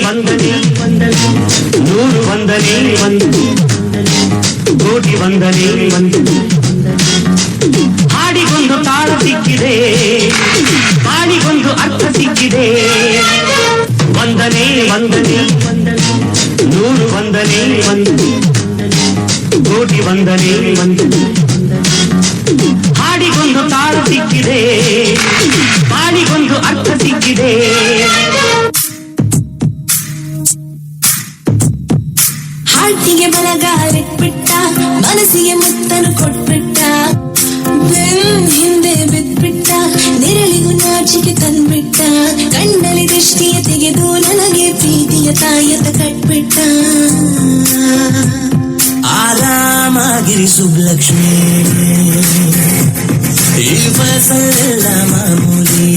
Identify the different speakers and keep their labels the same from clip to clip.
Speaker 1: ವಂದನೆ ನೂರು ವಂದನೆ ಕೋಟಿ ವಂದನೆ ಹಾಡಿಗೊಂದು ತಾಳ ಸಿಕ್ಕಿದೆ, ಹಾಡಿಗೊಂದು ಅರ್ಥ ಸಿಕ್ಕಿದೆ. ವಂದನೆ ವಂದನೆ ನೂರು ವಂದನೆ ಕೋಟಿ ವಂದನೆ ಹಾಡಿಗೊಂದು ತಾಳ ಸಿಕ್ಕಿದೆ, ಹಾಡಿಗೊಂದು ಅರ್ಥ ಸಿಕ್ಕಿದೆ.
Speaker 2: ಹಾಟಿಗೆ ಬಲಗಾಲಿಟ್ಬಿಟ್ಟ, ಮನಸ್ಸಿಗೆ ಮುತ್ತನು ಕೊಟ್ಬಿಟ್ಟ, ಹಿಂದೆ ಬಿದ್ಬಿಟ್ಟ, ನೆರಳಿಗೂ ನಾಚಿಕೆ ತಂದ್ಬಿಟ್ಟ, ಕಣ್ಣಲ್ಲಿ ದೃಷ್ಟಿಯ ತೆಗೆದು ನನಗೆ ಪ್ರೀತಿಯ ತಾಯತ ಕಟ್ಬಿಟ್ಟ.
Speaker 3: ಆರಾಮಾಗಿರಿ ಸುಬ್ಲಕ್ಷ್ಮಿ, ಈ ವಯಸ್ಸೆಲ್ಲ ಮಾಮೂಲಿ.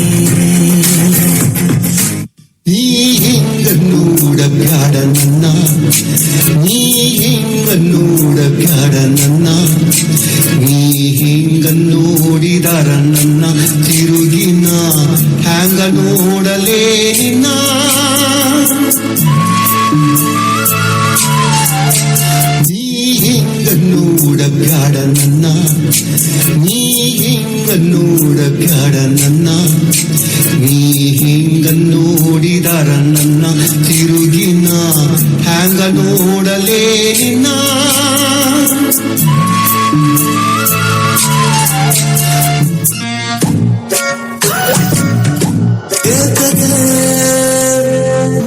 Speaker 4: ನೀ ಹಿಂಗನ್ನೂಡಬ್ಯಾಡ ನನ್ನ, ನೀ ಹಿಂಗನ್ನೂಡಬ್ಯಾಡ ನನ್ನ, ನೀ ಹಿಂಗನ್ನೋಡಿದಾರ ನನ್ನ ತಿರುಗಿನ ಹ್ಯಾಂಗ ನೋಡಲೇ ನಿನ್ನ. ನೀ ಹಿಂಗನ್ನೂಡಬ್ಯಾಡ ನನ್ನ, ನೀ ಹಿಂಗನ್ನೂಡಬ್ಯಾಡ ನನ್ನ, ನೀ ಹಿಂಗನ್ನೋಡಿದಾರ ನನ್ನ ತಿರುಗಿನ ಹ್ಯಾಂಗ ನೋಡಲೇ ನಿನ್ನ.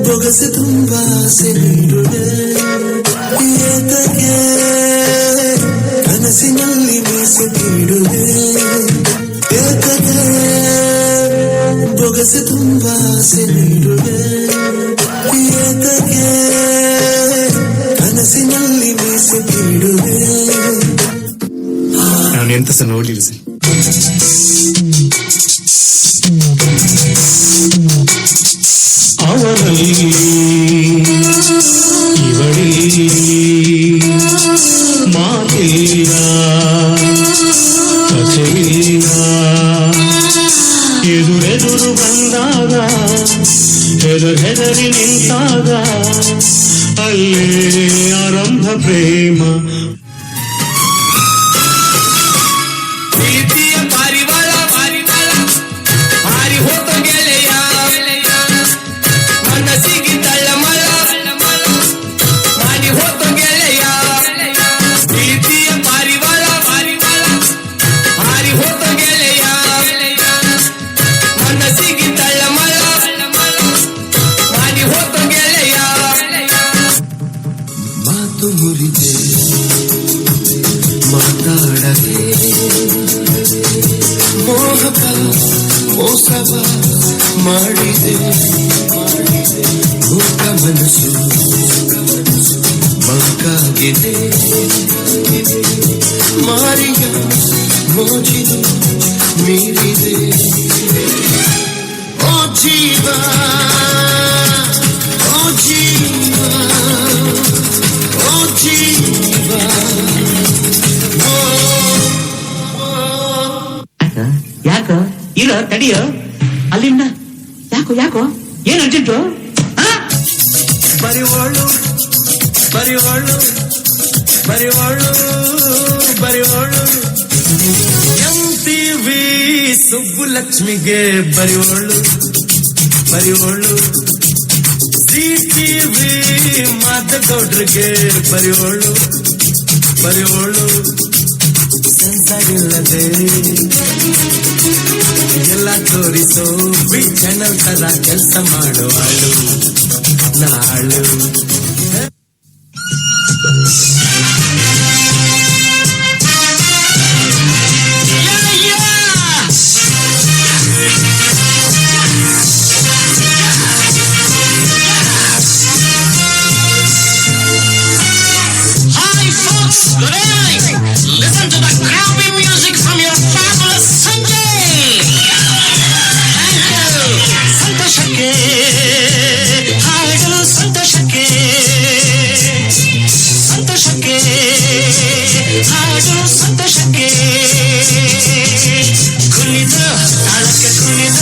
Speaker 3: ಬೊಗಸೆ ತುಂಬಾ ಸೆಳೆಯುಡೆ, ಏತಗೆ ಕನಸಿನಲ್ಲಿ ಮೀಸೆ ಬೀಡುವೆ, ಏತಗೆ ಬೊಗಸೆ ತುಂಬಾ ಸೆಳೆಯುಡೆ, ಏತಗೆ ಕನಸಿನಲ್ಲಿ ಮೀಸೆ ಬೀಡುವೆ. ನಾನು ಎಂತ ಸಹ ನೋಡ್ಲಿಲ್ಲ ಸರ್.
Speaker 1: ಅವರಲ್ಲಿ ಇವಳಿ ಮಾತಿಲ್ಲ ಕಥೆಯಿಲ್ಲ, ಎದುರೆದುರು ಬಂದಾಗ ಹೆದರಿ ನಿಂತಾಗ ಅಲ್ಲೇ ಆರಂಭ ಪ್ರೇಮ.
Speaker 3: ಪ್ರೀತಿಯ ಪಾರಿವಾಳ ಪಾರಿವಾಳ ಹಾರಿ ಹೋತ ಗೆಳೆಯ, ಮನಸ್ಸಿಗೆ ತಳ್ಳಮಳ ಮಾಡಿ ಹೋತ ಗೆಳೆಯ. ಪ್ರೀತಿಯ ಪಾರಿವಾಳ ಪಾರಿವಾಳ ಹಾರಿ ಹೋತ ಗೆಳೆಯ, ಮನಸ್ಸಿಗೆ ತಳ್ಳಮಳ ಮಾಡಿ ಹೋತ ಗೆಳೆಯ. ಮಾತು ಮುರಿದೆ ಮಾತಾಡದೆ, ಮೋಹಕ ಮೋಸವ ಮಾಡಿದೆ, ಮೂಕ ಮನಸ್ಸು ಮಂಕಾಗಿದೆ, ಮಾರಿಯ ಮೋಜಿದು ಮೀರಿದೆ. ಓ ಜೀವ ಓ ಜೀವ ಓ ಜೀವ.
Speaker 1: ಯಾಕ ಇರ ತಡಿಯ ಅಲ್ಲಿಂದ ಯಾಕೋ ಯಾಕೋ ಏನ್ ಅರ್ಜೆಂಟು?
Speaker 3: ಬರಿವೋಳು ಬರಿವೋಳು ಬರಿವೋಳು ಬರಿವೋಳು, MTV ಸುಬ್ಬುಲಕ್ಷ್ಮಿಗೆ ಬರಿವೋಳು ಬರಿವೋಳು, CTV ಮಾತಗೌಡ್ರಿಗೆ ಬರಿವೋಳು ಬರಿವೋಳು. ಸಂಸಾರಿಲ್ಲದೆ ಎಲ್ಲ ತೋರಿಸೋ ಬಿಗ್ ಚಾನಲ್ ತರ ಕೆಲಸ ಮಾಡುವಾಳು ನಾಳು.
Speaker 5: Hi folks, good evening. Listen to the crappy music from your fabulous Sanjay. Thank you. ಸಂತೋಷಕ್ಕೆ ಹಾಡು, ಸಂತೋಷಕ್ಕೆ ಸಂತೋಷಕ್ಕೆ ಹಾಡು, ಸಂತೋಷಕ್ಕೆ ಕುಣಿದ ತಾಳಕ್ಕೆ ಕುಣಿದ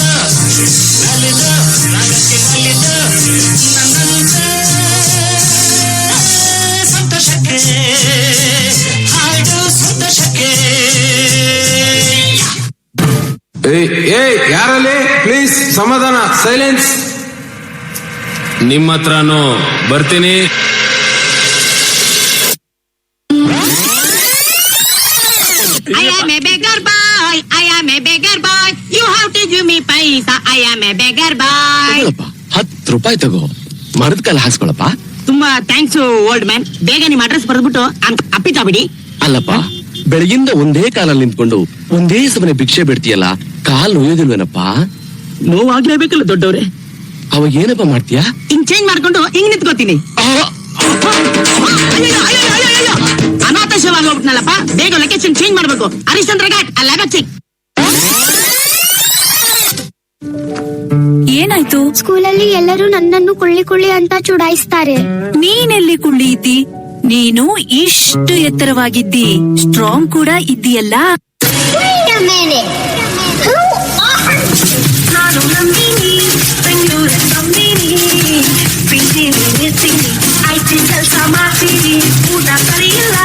Speaker 5: ನಲಿದ ರಾಗಕ್ಕೆ ನಲಿದ ನನ್ನಂತ
Speaker 3: ಯಾರಲ್ಲಿ ಪ್ಲೀಸ್ ಸಮಾಧಾನ, ಸೈಲೆನ್ಸ್. ನಿಮ್ಮ ಹತ್ರನೂ ಬರ್ತೀನಿ.
Speaker 5: I am a beggar boy. I am a beggar boy. You have to give me paisa. I am a beggar boy.
Speaker 6: 10 ರೂಪಾಯಿ ತಗೋ, ಮರದ ಕಾಲ ಹಾಕ್ಸ್ಕೊಳಪ್ಪ.
Speaker 5: ತುಂಬಾ ಥ್ಯಾಂಕ್ಸ್ ಓಲ್ಡ್ ಮ್ಯಾನ್. ಬೇಗ ನಿಮ್ ಅಡ್ರೆಸ್ ಬರೆದ್ಬಿಟ್ಟು ಅಪ್ಪಿತಾ ಬಿಡಿ.
Speaker 6: ಅಲ್ಲಪ್ಪ, ಬೆಳಗಿಂದ ಒಂದೇ ಕಾಲಲ್ಲಿ ನಿಂತ್ಕೊಂಡು ಒಂದೇ ಸಮನೆ ಭಿಕ್ಷೆ ಬಿಡ್ತೀಯಲ್ಲ, ಕಾಲ್ ನೋಯೋದಿಲ್ವೇನಪ್ಪ?
Speaker 5: ನೋವಾಗ್ಲೇಬೇಕಲ್ಲ ದೊಡ್ಡವ್ರೆ.
Speaker 6: ಅವಾಗ ಏನಪ್ಪ ಮಾಡ್ತೀಯಾ?
Speaker 5: ಹಿಂಗ್ ಚೇಂಜ್ ಮಾಡ್ಕೊಂಡು ಹಿಂಗ್ ನಿಂತ್ಕೋತೀನಿ. ಅನಾಥಶವಾಗಿ ಹೋಗ್ಬಿಟ್ನಲ್ಲಪ್ಪ. ಬೇಗ ಲೊಕೇಶನ್ ಚೇಂಜ್ ಮಾಡ್ಬೇಕು. ಹರಿಶ್ಚಂದ್ರ ಘಾಟ್ ಅಲ್ಲ.
Speaker 7: ಏನಾಯ್ತು?
Speaker 8: ಸ್ಕೂಲಲ್ಲಿ ಎಲ್ಲರೂ ನನ್ನನ್ನು ಕುಳ್ಳಿ ಅಂತ ಚುಡಾಯಿಸ್ತಾರೆ.
Speaker 7: ನೀನೆಲ್ಲಿ ಕುಳ್ಳಿ ಇದ್ದಿ? ನೀನು ಇಷ್ಟು ಎತ್ತರವಾಗಿದ್ದಿ, ಸ್ಟ್ರಾಂಗ್ ಕೂಡ ಇದ್ದೀಯಲ್ಲ. ನಾನು ನಂದಿನಿ, ಬೆಂಗಳೂರ ನಂದಿನಿ, ಪ್ರೀತಿ ನಿಲ್ಲಿಸ್ತೀನಿ, ಐಟಿ ಕೆಲಸ ಮಾಡ್ತೀನಿ, ಊಟ ಸರಿಯಿಲ್ಲ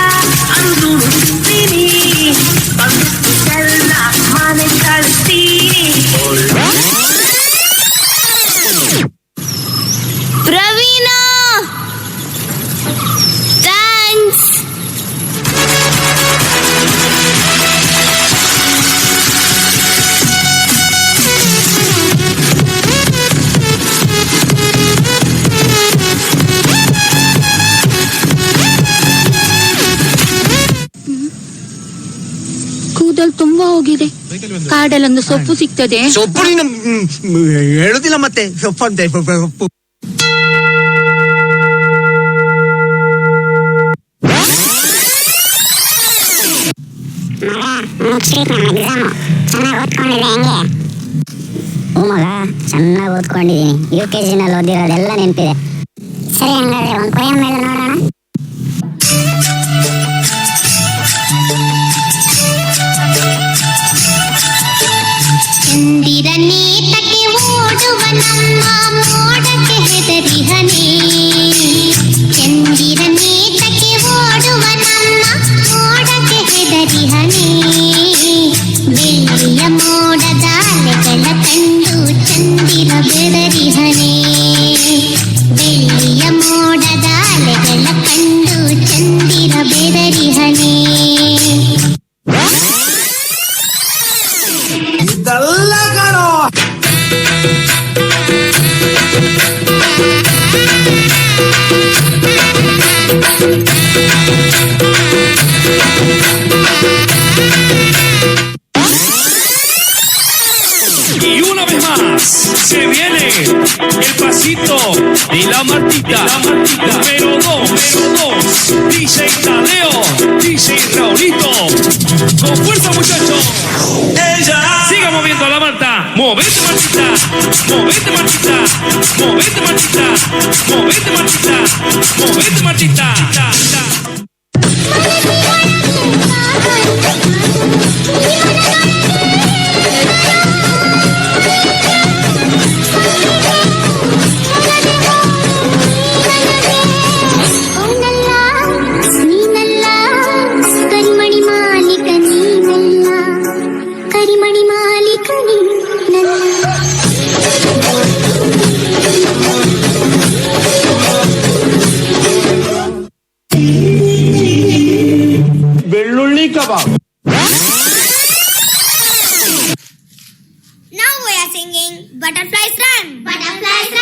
Speaker 7: ಅಂದು ತಿಂತೀನಿ, ಬಂದಿದ್ದೆಲ್ಲ ಮನೆ ಕಳಿಸ್ತೀನಿ.
Speaker 8: ಪ್ರವೀಣ, ಥ್ಯಾಂಕ್ಸ್. ಕೂದಲು ತುಂಬಾ ಹೋಗಿದೆ. ಕಾಡಲ್ಲೊಂದು ಸೊಪ್ಪು ಸಿಗ್ತದೆ.
Speaker 3: ಸೊಪ್ಪು ಹೇಳುದಿಲ್ಲ ಮತ್ತೆ ಸೊಪ್ಪು ಅಂತ. ಸೊಪ್ಪು
Speaker 9: ಚೆನ್ನಾಗಿ ಓದ್ಕೊಂಡಿದ್ದೀನಿ. UKG ನಲ್ಲಿ ಓದಿರೋದೆಲ್ಲ ನೆನಪಿದೆ. ಸರಿ, ಹಂಗಾದ್ರೆ ಒಂದು ಪೊಯಮ್ ಮೇಲೆ ನೋಡೋಣ. ಚಂದಿರನೇ ತಕ್ಕೆ ಓಡುವ ನಮ್ಮ ಮೋಡಕ್ಕೆ ಹೆದರಿಹನೇ, ಚಂದಿರನೇ ತಕ್ಕೆ ಓಡುವ ನಮ್ಮ ಮೋಡಕ್ಕೆ ಹೆದರಿಹನೇ, ಬೆಳ್ಳಿಯ ಮೋಡದ ಅಲೆಗಳ ಕಂಡು ಚಂದಿರ ಬೆದರಿಹನೇ, ಬೆಳ್ಳಿಯ ಮೋಡದ ಅಲೆಗಳ ಕಂಡು ಚಂದಿರ ಬೆದರಿಹನೇ.
Speaker 3: ಇದೆಲ್ಲ ಕಾಣೋ.
Speaker 10: Y una vez más se viene el pasito de la Martita. Número 2, DJ Tadeo, DJ Raulito. Con fuerza, muchachos. Ella siga moviendo a la Marta. Movete, Martita. Movete, Martita. Movete, Martita. Movete, Martita. Movete, Martita.
Speaker 9: ಕರಿಮಣಿ ಮಾಲೀಕ ನೀನಲ್ಲ, ಕರಿಮಣಿ ಮಾಲೀಕ ನೀನಲ್ಲ.
Speaker 1: ಬೆಳ್ಳುಳ್ಳಿ ಕಬಾಬ್.
Speaker 8: Now we are singing Butterflies Run. Butterflies